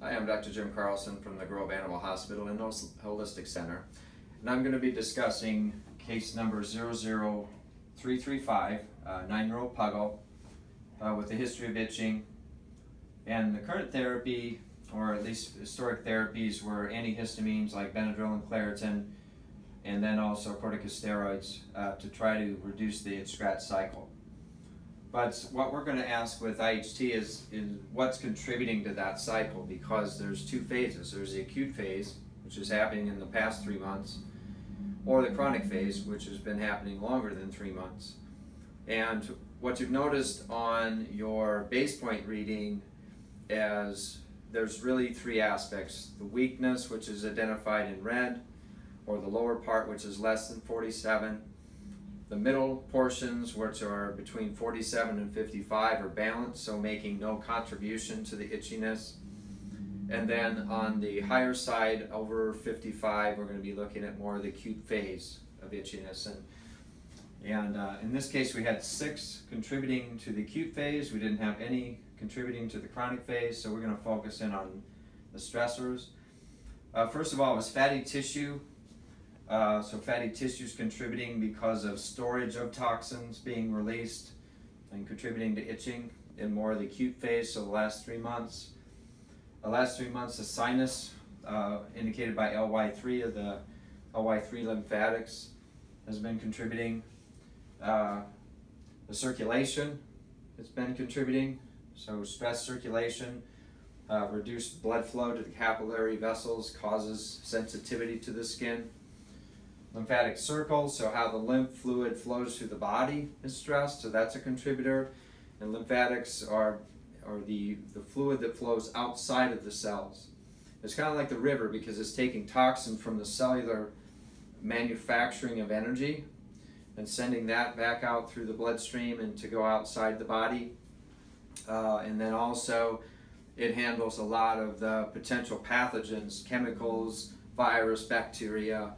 Hi, I'm Dr. Jim Carlson from the Grove Animal Hospital and Holistic Center, and I'm going to be discussing case number 00335, 9-year-old Puggle with a history of itching. And the current therapy, or at least historic therapies, were antihistamines like Benadryl and Claritin, and then also corticosteroids to try to reduce the itch-scratch cycle. But what we're going to ask with IHT is what's contributing to that cycle, because there's two phases. There's the acute phase, which is happening in the past 3 months, or the chronic phase, which has been happening longer than 3 months. And what you've noticed on your base point reading is there's really three aspects. The weakness, which is identified in red, or the lower part, which is less than 47. The middle portions, which are between 47 and 55, are balanced, so making no contribution to the itchiness. And then on the higher side, over 55, we're going to be looking at more of the acute phase of itchiness. And in this case, we had 6 contributing to the acute phase. We didn't have any contributing to the chronic phase, so we're going to focus in on the stressors. First of all, it was fatty tissue. So fatty tissue is contributing because of storage of toxins being released and contributing to itching in more of the acute phase, so the last 3 months. The last 3 months, the sinus, indicated by LY3 of the LY3 lymphatics, has been contributing. The circulation has been contributing, so stress circulation, reduced blood flow to the capillary vessels causes sensitivity to the skin. Lymphatic circles, so how the lymph fluid flows through the body is stressed, so that's a contributor. And lymphatics are the fluid that flows outside of the cells. It's kind of like the river, because it's taking toxin from the cellular manufacturing of energy and sending that back out through the bloodstream and to go outside the body. And then also it handles a lot of the potential pathogens, chemicals, virus, bacteria,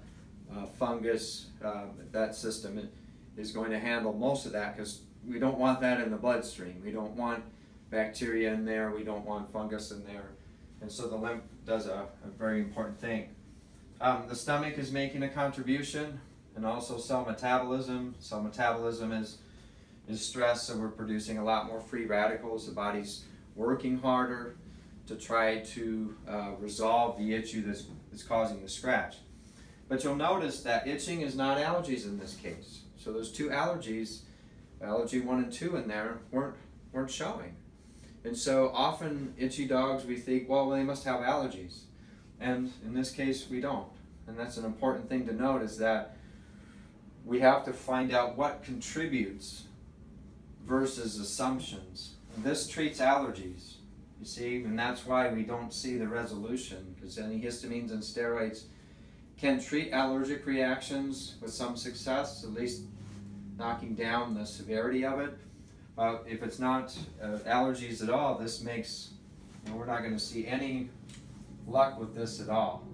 fungus. That system is going to handle most of that, because we don't want that in the bloodstream. We don't want bacteria in there. We don't want fungus in there. And so the lymph does a very important thing. The stomach is making a contribution, and also cell metabolism. Cell metabolism is stress, so we're producing a lot more free radicals. The body's working harder to try to resolve the issue that's causing the scratch. But you'll notice that itching is not allergies in this case. So those 2 allergies, allergy 1 and 2 in there, weren't showing. And so often itchy dogs, we think, well, they must have allergies. And in this case, we don't. And that's an important thing to note, is that we have to find out what contributes versus assumptions. And this treats allergies, you see, and that's why we don't see the resolution, because antihistamines and steroids can treat allergic reactions with some success, at least knocking down the severity of it. If it's not allergies at all, this makes, we're not going to see any luck with this at all.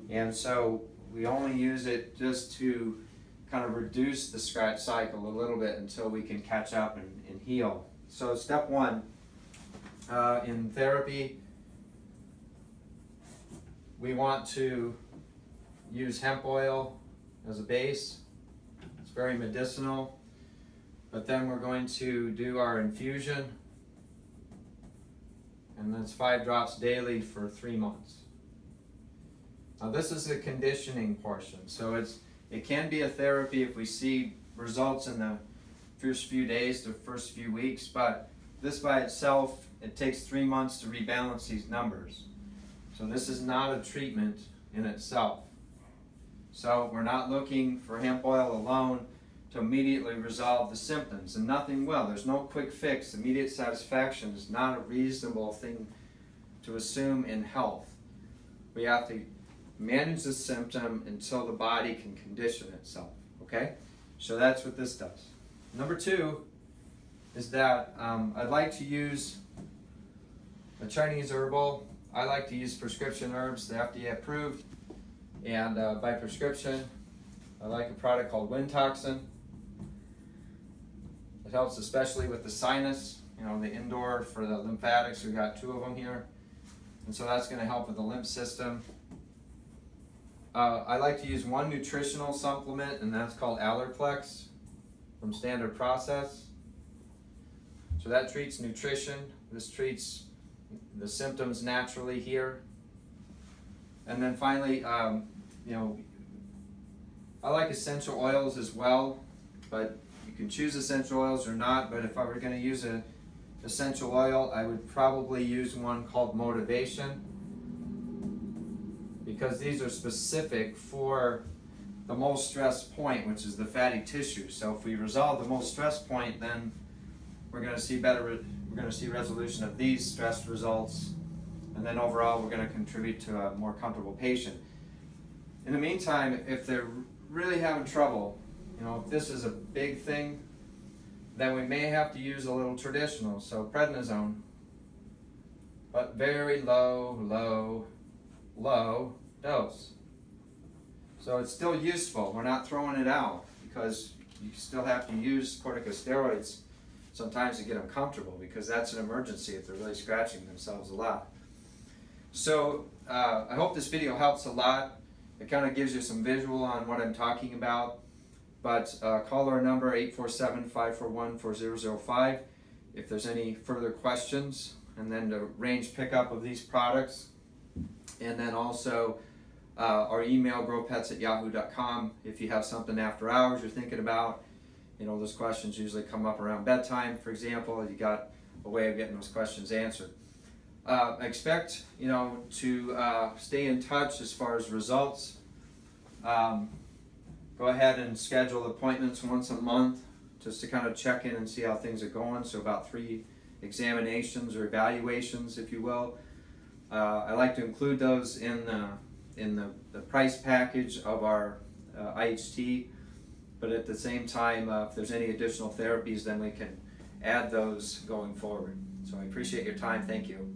And so we only use it just to kind of reduce the scratch cycle a little bit until we can catch up and heal. So step 1 in therapy, we want to use hemp oil as a base. It's very medicinal. But then we're going to do our infusion, and that's 5 drops daily for 3 months. Now this is the conditioning portion, so it can be a therapy if we see results in the first few days, the first few weeks, but this by itself, it takes 3 months to rebalance these numbers. So this is not a treatment in itself. So we're not looking for hemp oil alone to immediately resolve the symptoms, and nothing will. There's no quick fix. Immediate satisfaction is not a reasonable thing to assume in health. We have to manage the symptom until the body can condition itself, okay? So that's what this does. Number 2 is that I'd like to use a Chinese herbal. I like to use prescription herbs, the FDA approved. And by prescription, I like a product called Wintoxin. It helps especially with the sinus, the indoor for the lymphatics. We've got 2 of them here. and so that's going to help with the lymph system. I like to use one nutritional supplement, and that's called Allerplex from Standard Process. So that treats nutrition. This treats the symptoms naturally here. And then finally, you know, I like essential oils as well, but you can choose essential oils or not. But if I were going to use an essential oil, I would probably use one called Motivation, because these are specific for the most stress point, which is the fatty tissue. So if we resolve the most stress point, then we're going to see we're going to see resolution of these stress results, and then overall we're going to contribute to a more comfortable patient. In the meantime, if they're really having trouble, you know, if this is a big thing, then we may have to use a little traditional, so prednisone, but very low dose. So it's still useful. We're not throwing it out, because you still have to use corticosteroids sometimes to get them comfortable, because that's an emergency if they're really scratching themselves a lot. So I hope this video helps a lot. It kind of gives you some visual on what I'm talking about. But call our number 847-541-4005 if there's any further questions, and then to arrange pickup of these products. And then also our email, growpets@yahoo.com, if you have something after hours you're thinking about. You know, those questions usually come up around bedtime, for example. You got a way of getting those questions answered. Expect, you know, to stay in touch as far as results. Go ahead and schedule appointments once a month just to kind of check in and see how things are going. So about 3 examinations or evaluations, if you will. I like to include those in the price package of our IHT, but at the same time, if there's any additional therapies, then we can add those going forward. So I appreciate your time. Thank you.